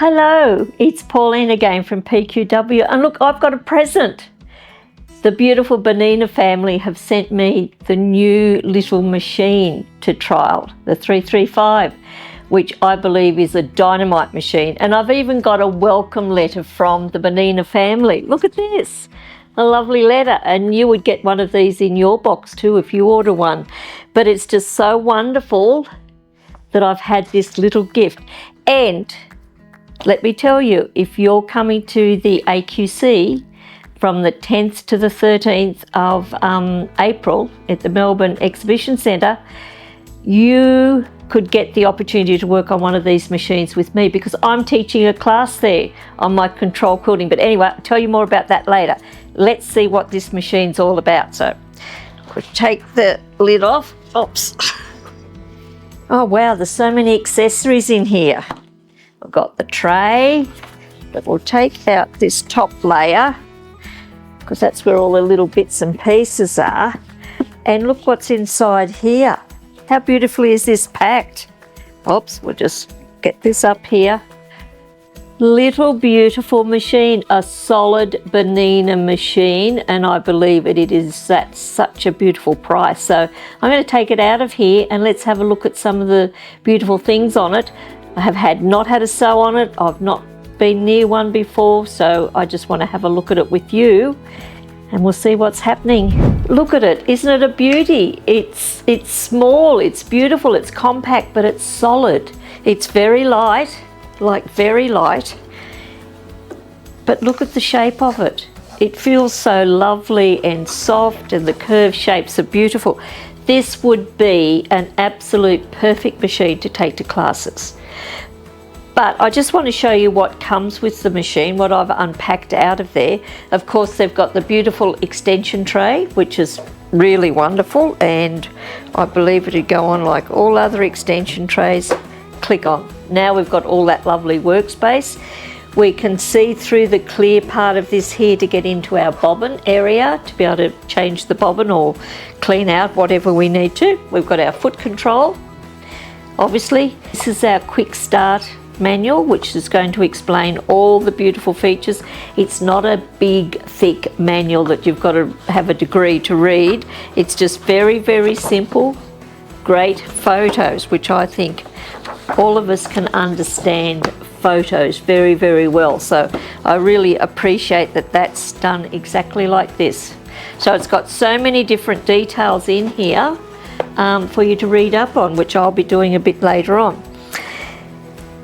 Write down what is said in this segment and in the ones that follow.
Hello, it's Pauline again from PQW, and look, I've got a present. The beautiful Bernina family have sent me the new little machine to trial, the 335, which I believe is a dynamite machine. And I've even got a welcome letter from the Bernina family. Look at this, a lovely letter, and you would get one of these in your box too if you order one. But it's just so wonderful that I've had this little gift. And let me tell you, if you're coming to the AQC from the 10th to the 13th of April at the Melbourne Exhibition Centre, you could get the opportunity to work on one of these machines with me, because I'm teaching a class there on my control quilting. But anyway, I'll tell you more about that later. Let's see what this machine's all about. So we'll take the lid off. Oops. Oh wow, there's so many accessories in here. I've got the tray, but we'll take out this top layer because that's where all the little bits and pieces are. And look what's inside here. How beautifully is this packed? Oops, we'll just get this up here. Little beautiful machine, a solid Bernina machine, and I believe it is at such a beautiful price. So I'm going to take it out of here and let's have a look at some of the beautiful things on it. I have not had a sew on it. I've not been near one before, so I just want to have a look at it with you and we'll see what's happening. Look at it, isn't it a beauty? It's small, it's beautiful, it's compact, but it's solid. It's very light, like very light, but look at the shape of it. It feels so lovely and soft, and the curved shapes are beautiful. This would be an absolute perfect machine to take to classes. But I just want to show you what comes with the machine, what I've unpacked out of there. Of course, they've got the beautiful extension tray, which is really wonderful, and I believe it'd go on like all other extension trays. Click on. Now we've got all that lovely workspace. We can see through the clear part of this here to get into our bobbin area, to be able to change the bobbin or clean out whatever we need to. We've got our foot control. Obviously, this is our quick start manual, which is going to explain all the beautiful features. It's not a big, thick manual that you've got to have a degree to read. It's just very, very simple, great photos, which I think all of us can understand photos very, very well. So I really appreciate that that's done exactly like this. So it's got so many different details in here for you to read up on, which I'll be doing a bit later on.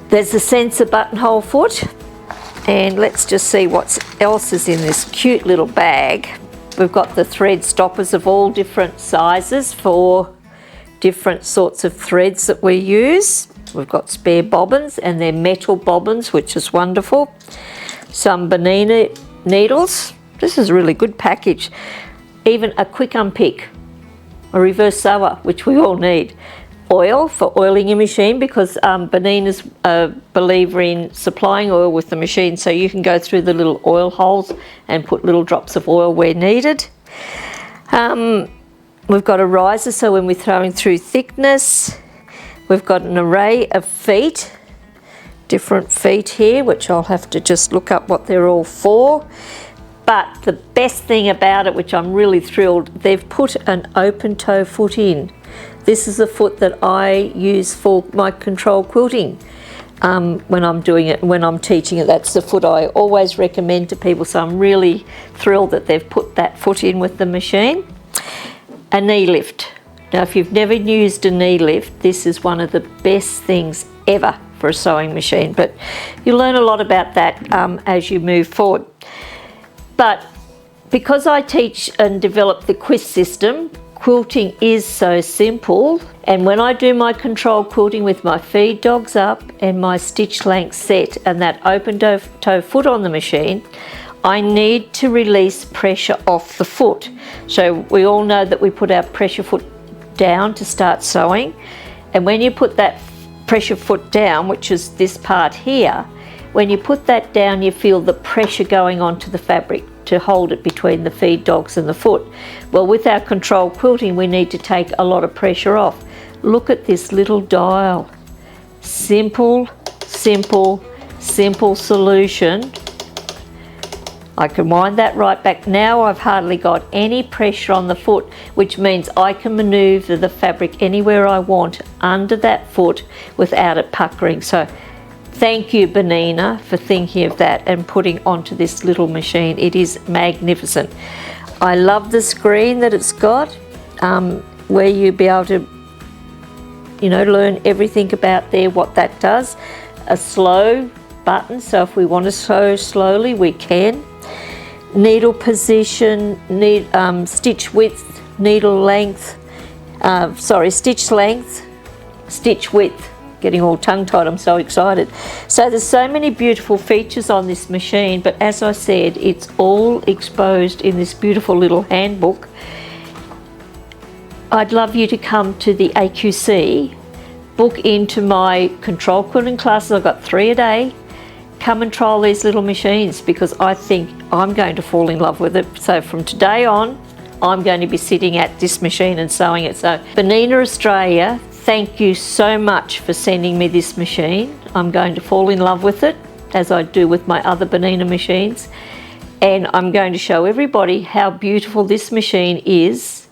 There's the sensor buttonhole foot, and let's just see what else is in this cute little bag. We've got the thread stoppers of all different sizes for different sorts of threads that we use. We've got spare bobbins, and they're metal bobbins, which is wonderful. Some Bernina needles. This is a really good package. Even a quick unpick, a reverse sewer, which we all need. Oil for oiling your machine, because Bernina's a believer in supplying oil with the machine, so you can go through the little oil holes and put little drops of oil where needed. We've got a riser, so when we're throwing through thickness. We've got an array of feet, different feet here, which I'll have to just look up what they're all for. But the best thing about it, which I'm really thrilled, they've put an open toe foot in. This is the foot that I use for my control quilting when I'm doing it, when I'm teaching it. That's the foot I always recommend to people, so I'm really thrilled that they've put that foot in with the machine. A knee lift. Now, if you've never used a knee lift, this is one of the best things ever for a sewing machine, but you'll learn a lot about that as you move forward. But because I teach and develop the quiz system, quilting is so simple, and when I do my control quilting with my feed dogs up and my stitch length set and that open toe foot on the machine, I need to release pressure off the foot. So we all know that we put our pressure foot down to start sewing, and when you put that pressure foot down, which is this part here, when you put that down, you feel the pressure going onto the fabric to hold it between the feed dogs and the foot. Well, with our control quilting, we need to take a lot of pressure off. Look at this little dial. Simple, simple, simple solution. I can wind that right back. Now I've hardly got any pressure on the foot, which means I can manoeuvre the fabric anywhere I want under that foot without it puckering. So thank you, Bernina, for thinking of that and putting onto this little machine. It is magnificent. I love the screen that it's got, where you'll be able to, you know, learn everything about there, what that does. A slow button, so if we want to sew slowly, we can. Needle position, stitch width, needle length, stitch length, stitch width. Getting all tongue-tied, I'm so excited. So there's so many beautiful features on this machine, but as I said, it's all exposed in this beautiful little handbook. I'd love you to come to the AQC, book into my control quilting classes. I've got 3 a day. Come and trial these little machines, because I think I'm going to fall in love with it. So from today on, I'm going to be sitting at this machine and sewing it. So Bernina Australia, thank you so much for sending me this machine. I'm going to fall in love with it, as I do with my other Bernina machines. And I'm going to show everybody how beautiful this machine is.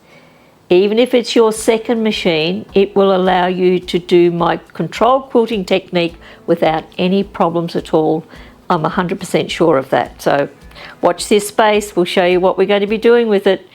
Even if it's your second machine, it will allow you to do my control quilting technique without any problems at all. I'm 100% sure of that. So watch this space. We'll show you what we're going to be doing with it.